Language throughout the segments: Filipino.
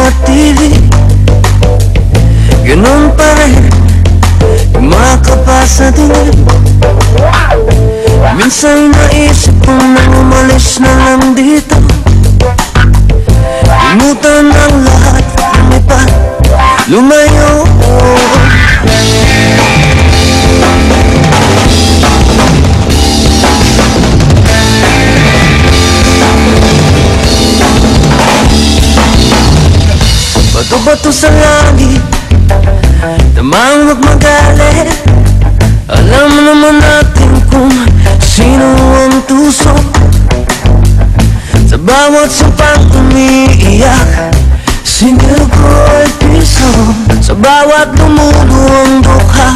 mga TV, ganun pa rin yung mga kapasa din. Minsan naisip kong nang umalis na lang dito, limutan ang lahat, lumipat, lumayo. Bato-bato sa langit, tamang magmagalit. Alam naman natin kung sino ang tusok sa bawat sampang umiiyak. Singil ko ay piso, sa bawat lumuduang dukha.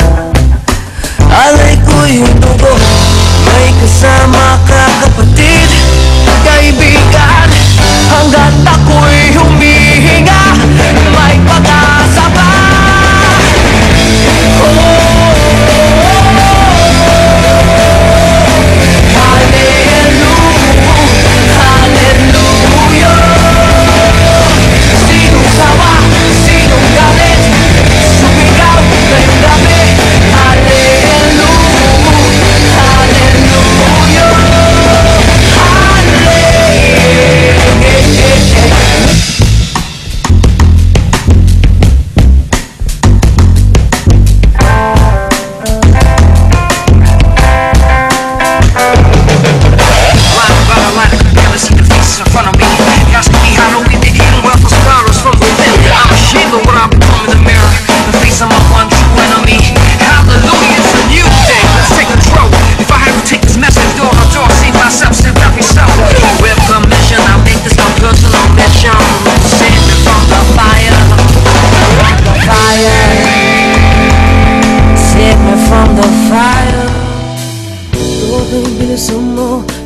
Alay ko'y dugo, may kasama ka kapatid, kaibigan. Hanggat ako'y humihinga, may pag-asa pa.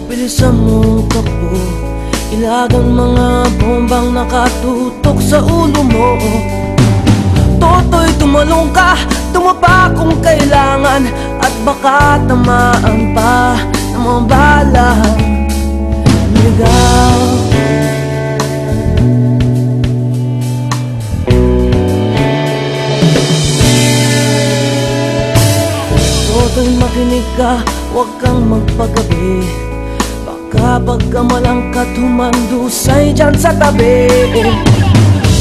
Bilisan mo takbo, ilagang mga bombang nakatutok sa ulo mo. Toto'y tumalong ka, tumaba kung kailangan, at baka tamaan pa ng mga balang ligaw. Toto'y makinig ka, huwag kang magpagabi. Kapag kamalangkat humandusay dyan sa tabi.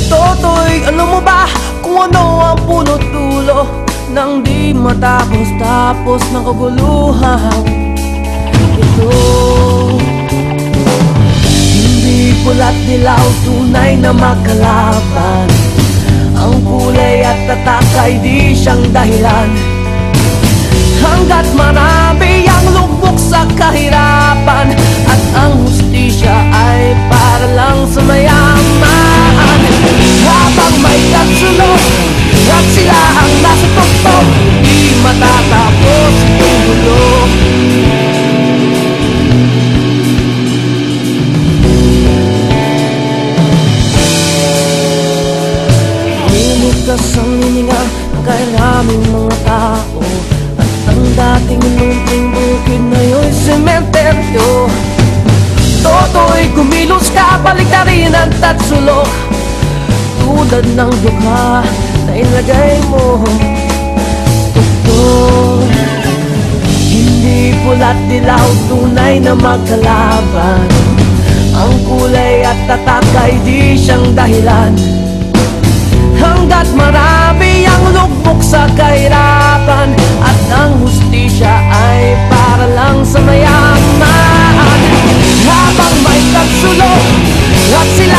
Toto'y alam mo ba kung ano ang punot dulo nang di matapos-tapos ng kaguluhan ito? Hindi pula't dilaw, tunay na magkalaban. Ang kulay at tatak ay di siyang dahilan. Hanggat marami ang lugmok sa kahirapan, at ang hustisya ay para lang sa mayaman. Habang may katsulog at sila ang nasa tuktok, di matatapos itong gulo. Limitas ang hininga ng kairaming mga tao, ang dating munting bukid na yun sementeryo. Toto'y kumilos ka, balik na rin ang tatsulok, tulad ng dukha na ilagay mo tuktok. Hindi pula't dilaw, tunay na magkalaban. Ang kulay at tatak ay di siyang dahilan. Hanggat marami ang lugmok sa kahirapan, at ang hustisya ay para lang sa mayaman. Habang may katsulog at sila